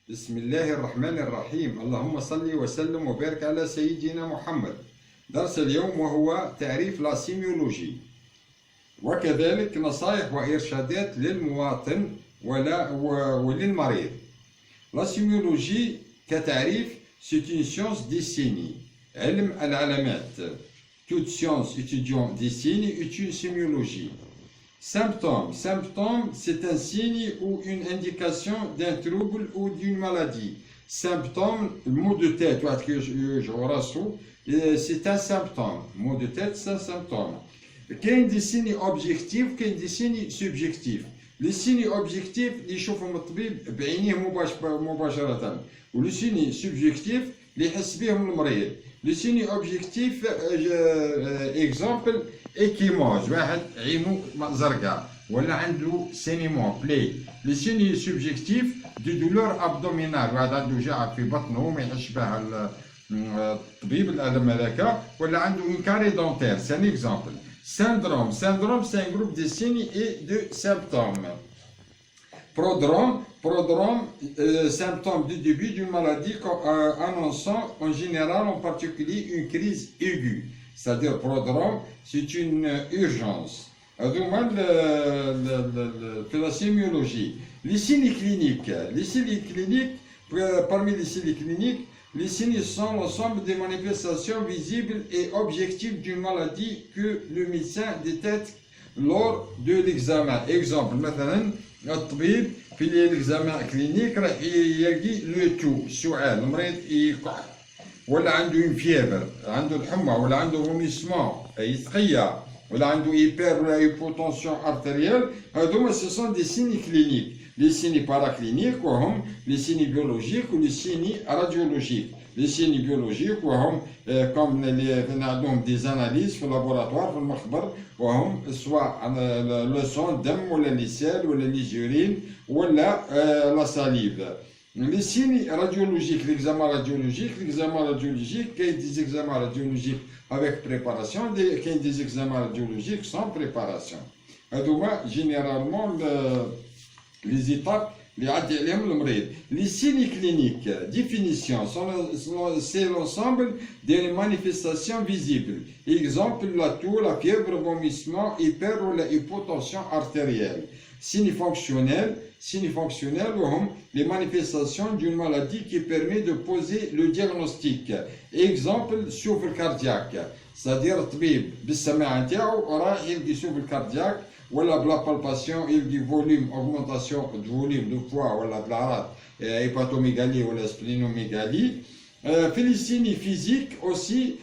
بسم الله الرحمن الرحيم. اللهم صل وسلم وبارك على سيدنا محمد. درس اليوم وهو تعريف لا سيميولوجي، وكذلك نصائح وإرشادات للمواطن وللمريض. لا سيميولوجي كتعريف c'est une science des signes، علم العلامات. Toute science étudiant des signes est une sémiologie. Symptôme, c'est un signe ou une indication d'un trouble ou d'une maladie. Symptôme, mot de tête, c'est un symptôme. Mot de tête, c'est un symptôme. Il y a des signes objectifs, il y a des signes subjectifs. Les signes objectifs, ils يشوفهم الطبيب بعينيه مباشرة. واللي signes subjectifs اللي يحس بهم المريض. Les signes objectifs, exemple, échymose، واحد عينو زرقاء ولا عنده سينيمون بلاي. لي سيني سوبجيكتيف دو دولور ابدومينال، واحد عنده وجع في بطنه ما يحسش بها الطبيب الالم هذاك، ولا عنده اون كاري دونتير. سي ان اكزامبل. syndrome سي ان جروب دي سيني اي دو سيمبتوم. Prodrome, symptôme du début d'une maladie annonçant en général, en particulier, une crise aiguë. C'est-à-dire, prodrome, c'est une urgence. De la sémiologie. Les signes cliniques. Parmi les signes cliniques, les signes sont l'ensemble des manifestations visibles et objectives d'une maladie que le médecin détecte lors de l'examen. Exemple, مثلا الطبيب في الاكزامان كلينيك راح يلقي لو تو سؤال المريض يكح، ولا عنده اون فيبر، عنده الحمى، ولا عنده فوميسمون يتقيا، ولا عنده ايبر ولا هيبوتونسيون ارتريال. هذوما سي سون دي سيني كلينيك. لي سيني باراكلينيك وهم لي سيني بيولوجيك ولي سيني راديولوجيك. لي سيني بيولوجيك وهم كوم اللي عندهم دي زاناليز في اللابوراتوار في المخبر، وهم سواء لو سون دم ولا لي سيل ولا لي جورين ولا لا ساليف. Les signes radiologiques, l'examen radiologique, qu'il y a des examens radiologiques avec préparation, qu'il y a des examens radiologiques sans préparation. Généralement, les étapes, les signes cliniques, définition, c'est l'ensemble des manifestations visibles. Exemple, la toux, la fièvre, vomissement, hyper ou la hypotension artérielle. Signes fonctionnels, les manifestations d'une maladie qui permet de poser le diagnostic. Exemple, souffle cardiaque. C'est-à-dire, الطبيب بالسماعة نتاعو راح يلقي souffle cardiaque، ولا بلا بالباسيون يلقي فوليوم اوغمونتاسيون دو فوليوم دو فوا، ولا بالعرض هيباتوميغالي ولا سبلينوميغالي. في les signes physiques aussi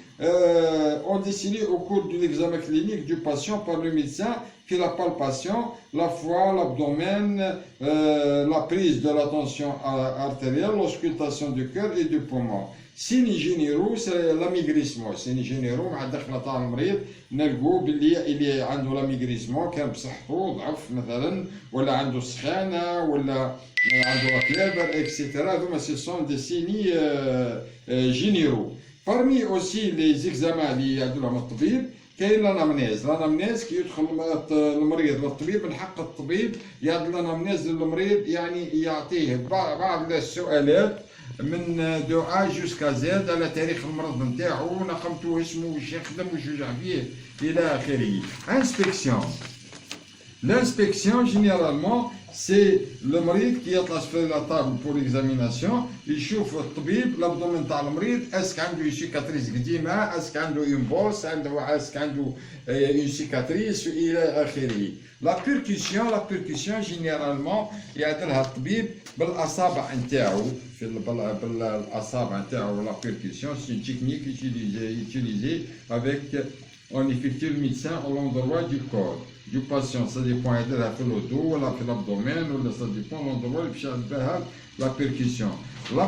ont décidé au cours de l'examen clinique du patient par le médecin, puis la palpation, la foie, l'abdomen, la prise de la tension artérielle, l'auscultation du cœur et du poumon. Signes généraux, c'est l'amaigrissement. Signes généraux مع الدخله تاع المريض نلقوا باللي اللي عنده لاميغريسمون كان بصحته ضعف مثلا، ولا عنده سخانه، ولا عنده فيبر اكسيتيرا. هذوما سي سون دي سيني جينيرو. Parmi aussi les examens اللي يعدوا لهم الطبيب كاين لانامنيز كي يدخل المريض للطبيب، من حق الطبيب يعد لانامنيز للمريض، يعني يعطيه بعض السؤالات من دو ا جوسكا زد على تاريخ المرض نتاعو، نقمته اسمه، واش يخدم، واش يوجع فيه الى اخره. L'inspection, généralement, c'est le malade qui est sur la table pour l'examination. Il chauffe le tabib, l'abdomen de المريض. Est-ce qu'il y a une cicatrice قديمة؟ Est-ce qu'il y a une bosse? Est-ce qu'il y a une cicatrice? إلى آخره. La percussion, généralement, يعدلها الطبيب بالأصابع نتاعو، بالأصابع نتاعو. La percussion, c'est une technique utilisée avec on effectue le médecin à l'endroit du corps du patient. Ça dépend de la في le dos ولا في l'abdomen، ولا ça dépend de l'endroit اللي باش يعمل la percussion. La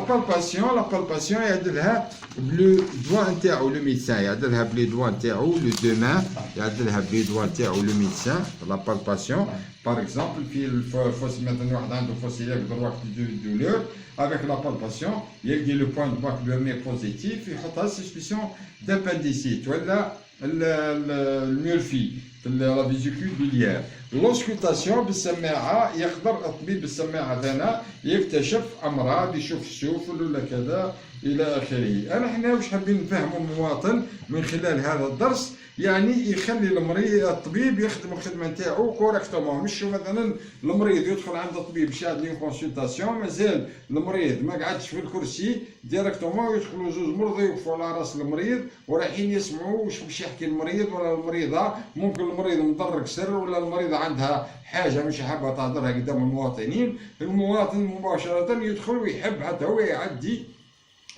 palpation يعدلها بلو doigt نتاعو le médecin، يعدلها بلي doigt نتاعو le deux mains، يعدلها بلي doigt نتاعو le médecin. La palpation par exemple في الفوس مثلا واحد عنده fossiliac droit de douleur، avec la palpation يلقي le point de Bach-Burnet positif، يحطها suspicion d'appendicite ولا الميرفي في la vésicule biliaire. لوسكوتاسيون بالسماعه، يقدر الطبيب بالسماعه هنا يكتشف امراض، يشوف السفل ولا كذا الى اخره. انا حنا واش حابين نفهموا المواطن من خلال هذا الدرس، يعني يخلي المريض الطبيب يخدم الخدمه نتاعو كوريكتومون، مش مثلا المريض يدخل عند الطبيب شاد لي كونسلطاسيون، مازال المريض ما قعدش في الكرسي ديريكتومون، يدخلوا زوج مرضى يوقفوا على راس المريض ورايحين يسمعوا واش باش يحكي المريض ولا المريضه، ممكن المريض مدرك سر ولا المريضه عندها حاجه مش حابه تهضرها قدام المواطنين، المواطن مباشره يدخل ويحب حتى هو يعدي.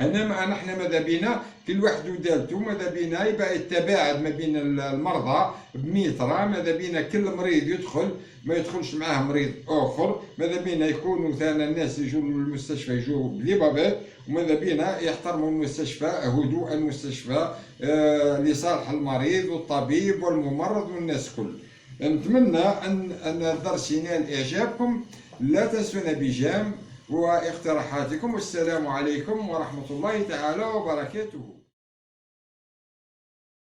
نحن ماذا بينا كل واحد ودالته، ماذا بينا يبقى التباعد ما بين المرضى بمتر، ماذا بينا كل مريض يدخل ما يدخلش معاه مريض اخر، ماذا بينا يكونوا ثاني الناس يجوا للمستشفى يجوا بلبابات، وماذا بينا يحترموا المستشفى، هدوء المستشفى لصالح المريض والطبيب والممرض والناس كل. نتمنى ان الدرس ينال اعجابكم، لا تنسونا بجام واقتراحاتكم، والسلام عليكم ورحمة الله تعالى وبركاته.